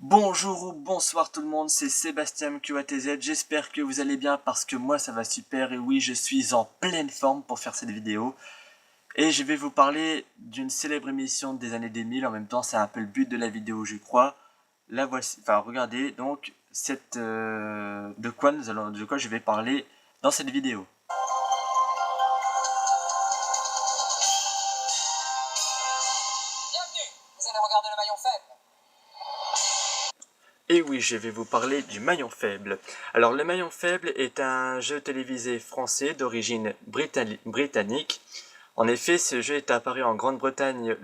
Bonjour ou bonsoir tout le monde, c'est Sébastien QATZ, j'espère que vous allez bien parce que moi ça va super et oui je suis en pleine forme pour faire cette vidéo. Et je vais vous parler d'une célèbre émission des années 2000, en même temps c'est un peu le but de la vidéo je crois. Là voici, enfin regardez donc de quoi je vais parler dans cette vidéo. Bienvenue, vous allez regarder le maillon faible. Et oui, je vais vous parler du Maillon Faible. Alors, le Maillon Faible est un jeu télévisé français d'origine britannique. En effet, ce jeu est apparu en Grande-Bretagne,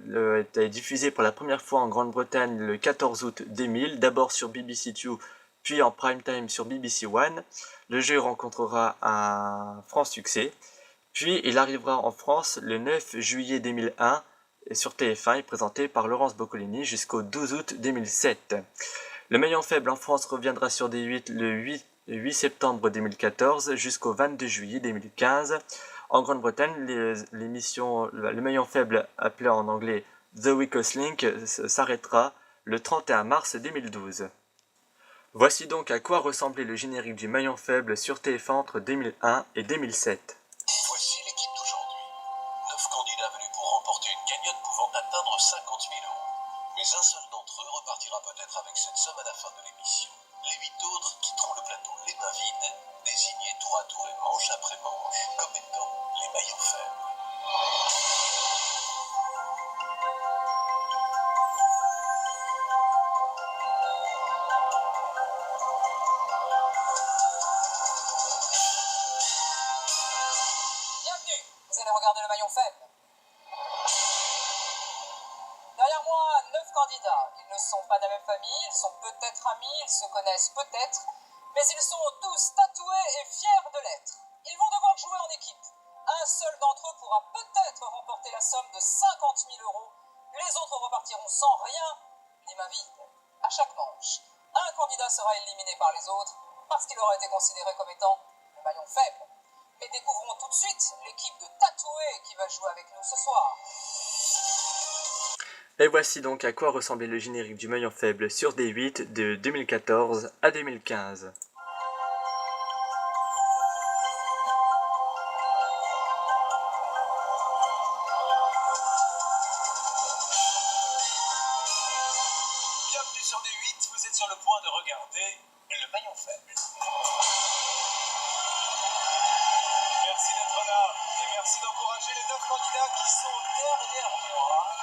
est diffusé pour la première fois en Grande-Bretagne le 14 août 2000, d'abord sur BBC Two, puis en prime time sur BBC One. Le jeu rencontrera un franc succès, puis il arrivera en France le 9 juillet 2001 sur TF1 et présenté par Laurence Boccolini jusqu'au 12 août 2007. Le maillon faible en France reviendra sur D8 le 8 septembre 2014 jusqu'au 22 juillet 2015. En Grande-Bretagne, le maillon faible, appelé en anglais The Weakest Link, s'arrêtera le 31 mars 2012. Voici donc à quoi ressemblait le générique du maillon faible sur TF1 entre 2001 et 2007. Voici l'équipe d'aujourd'hui. 9 candidats venus pour remporter une cagnotte pouvant atteindre 50 000 €. Mais un seul d'entre eux repartira peut-être avec cette somme à la fin de l'émission. Les 8 autres quitteront le plateau les mains vides, désignés tour à tour et manche après manche, comme étant les maillons faibles. Bienvenue, vous allez regarder le maillon faible. Derrière moi, 9 candidats. Ils ne sont pas de la même famille, ils sont peut-être amis, ils se connaissent peut-être, mais ils sont tous tatoués et fiers de l'être. Ils vont devoir jouer en équipe. Un seul d'entre eux pourra peut-être remporter la somme de 50 000 €. Les autres repartiront sans rien, les mains vides. À chaque manche, un candidat sera éliminé par les autres parce qu'il aura été considéré comme étant le maillon faible. Mais découvrons tout de suite l'équipe de tatoués qui va jouer avec nous ce soir. Et voici donc à quoi ressemblait le générique du maillon faible sur D8 de 2014 à 2015. Bienvenue sur D8, vous êtes sur le point de regarder le maillon faible. Merci d'être là et merci d'encourager les 9 candidats qui sont derrière moi,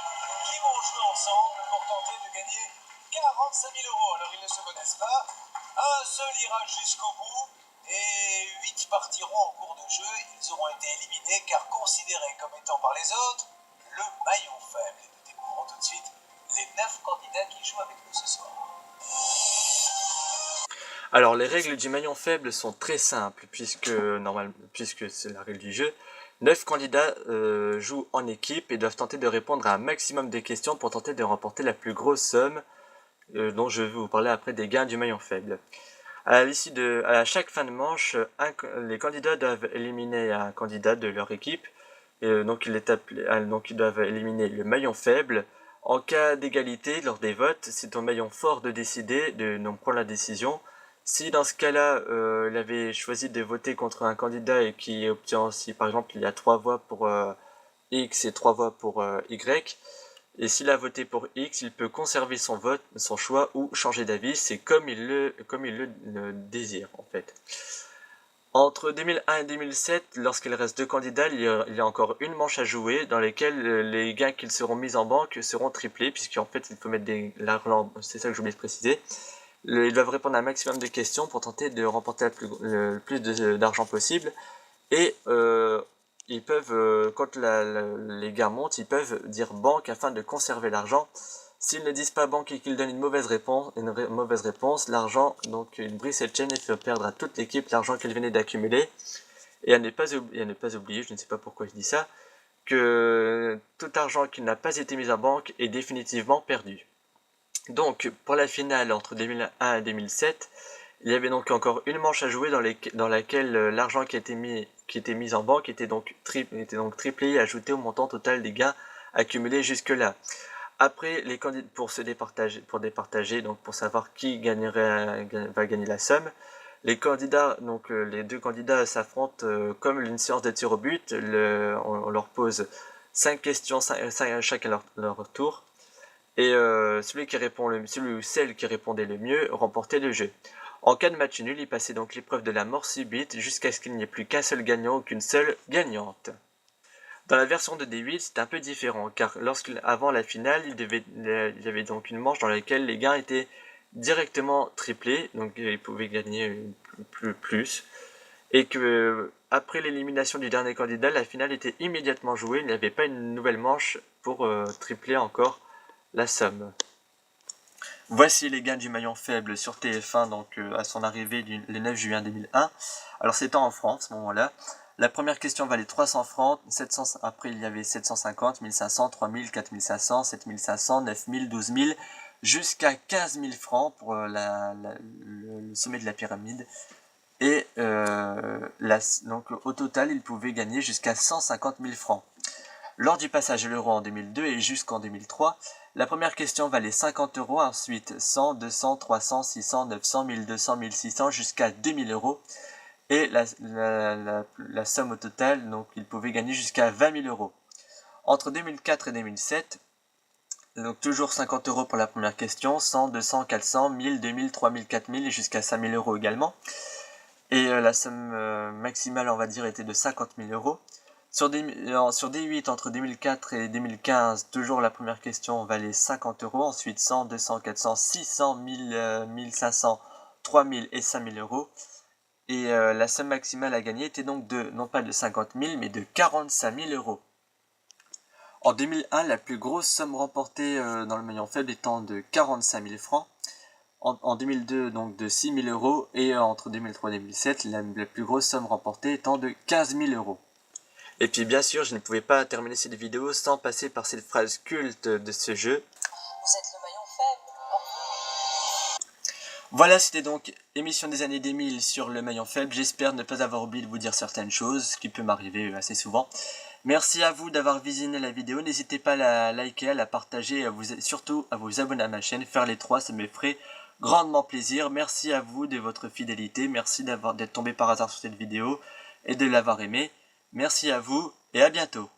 qui vont jouer ensemble pour tenter de gagner 45 000 €. Alors ils ne se connaissent pas, un seul ira jusqu'au bout et 8 partiront en cours de jeu. Ils auront été éliminés car considérés comme étant par les autres le maillon faible. Et nous découvrons tout de suite les 9 candidats qui jouent avec nous ce soir. Alors les règles du maillon faible sont très simples puisque c'est la règle du jeu. 9 candidats jouent en équipe et doivent tenter de répondre à un maximum de questions pour tenter de remporter la plus grosse somme dont je vais vous parler après des gains du maillon faible. À chaque fin de manche, les candidats doivent éliminer un candidat de leur équipe. Donc ils doivent éliminer le maillon faible. En cas d'égalité lors des votes, c'est au maillon fort de décider, de prendre la décision. Si dans ce cas-là, il avait choisi de voter contre un candidat et qui obtient, si par exemple il y a 3 voix pour X et 3 voix pour Y, et s'il a voté pour X, il peut conserver son vote, son choix ou changer d'avis, c'est comme il le désire en fait. Entre 2001 et 2007, lorsqu'il reste 2 candidats, il y a encore une manche à jouer dans lesquelles les gains qui seront mis en banque seront triplés, puisqu'en fait il faut mettre l'argent, c'est ça que j'oublie de préciser. Ils doivent répondre à un maximum de questions pour tenter de remporter le plus d'argent possible. Et ils peuvent, quand les gains montent, ils peuvent dire banque afin de conserver l'argent. S'ils ne disent pas banque et qu'ils donnent une mauvaise réponse, l'argent, donc il brise cette chaîne et fait perdre à toute l'équipe l'argent qu'elle venait d'accumuler. Et à ne pas oublier, je ne sais pas pourquoi je dis ça, que tout argent qui n'a pas été mis en banque est définitivement perdu. Donc, pour la finale entre 2001 et 2007, il y avait donc encore une manche à jouer dans laquelle l'argent qui était mis en banque était donc triplé et ajouté au montant total des gains accumulés jusque-là. Après, les candidats, pour départager, donc pour savoir qui va gagner la somme, les candidats, donc les deux candidats s'affrontent comme une séance de tir au but. On leur pose 5 questions, chacun leur tour. Et celui ou celle qui répondait le mieux remportait le jeu. En cas de match nul, il passait donc l'épreuve de la mort subite jusqu'à ce qu'il n'y ait plus qu'un seul gagnant ou qu'une seule gagnante. Dans la version de D8, c'est un peu différent, car avant la finale, il y avait donc une manche dans laquelle les gains étaient directement triplés, donc ils pouvaient gagner plus, et que après l'élimination du dernier candidat, la finale était immédiatement jouée, il n'y avait pas une nouvelle manche pour tripler encore la somme. Voici les gains du maillon faible sur TF1, donc à son arrivée le 9 juin 2001. Alors c'était en France à ce moment-là. La première question valait 300 francs, 700, après il y avait 750, 1500, 3000, 4500, 7500, 9000, 12000, jusqu'à 15 000 francs pour le sommet de la pyramide. Et donc au total, il pouvait gagner jusqu'à 150 000 francs. Lors du passage à l'euro en 2002 et jusqu'en 2003, la première question valait 50 euros, ensuite 100, 200, 300, 600, 900, 1200, 1600 jusqu'à 2000 euros. Et la somme au total, donc il pouvait gagner jusqu'à 20 000 euros. Entre 2004 et 2007, donc toujours 50 euros pour la première question, 100, 200, 400, 1000, 2000, 3000, 4000 et jusqu'à 5000 euros également. Et la somme maximale, on va dire, était de 50 000 euros. Sur D8, entre 2004 et 2015, toujours la première question valait 50 euros, ensuite 100, 200, 400, 600, 1000, 1500, 3000 et 5000 euros. Et la somme maximale à gagner était donc non pas de 50 000, mais de 45 000 euros. En 2001, la plus grosse somme remportée dans le maillon faible étant de 45 000 francs. En 2002, donc de 6 000 euros. Et entre 2003 et 2007, la plus grosse somme remportée étant de 15 000 euros. Et puis bien sûr, je ne pouvais pas terminer cette vidéo sans passer par cette phrase culte de ce jeu. Vous êtes le maillon faible. Voilà, c'était donc émission des années 2000 sur le maillon faible. J'espère ne pas avoir oublié de vous dire certaines choses, ce qui peut m'arriver assez souvent. Merci à vous d'avoir visionné la vidéo. N'hésitez pas à la liker, à la partager, surtout à vous abonner à ma chaîne. Faire les 3, ça me ferait grandement plaisir. Merci à vous de votre fidélité. Merci d'être tombé par hasard sur cette vidéo et de l'avoir aimée. Merci à vous et à bientôt.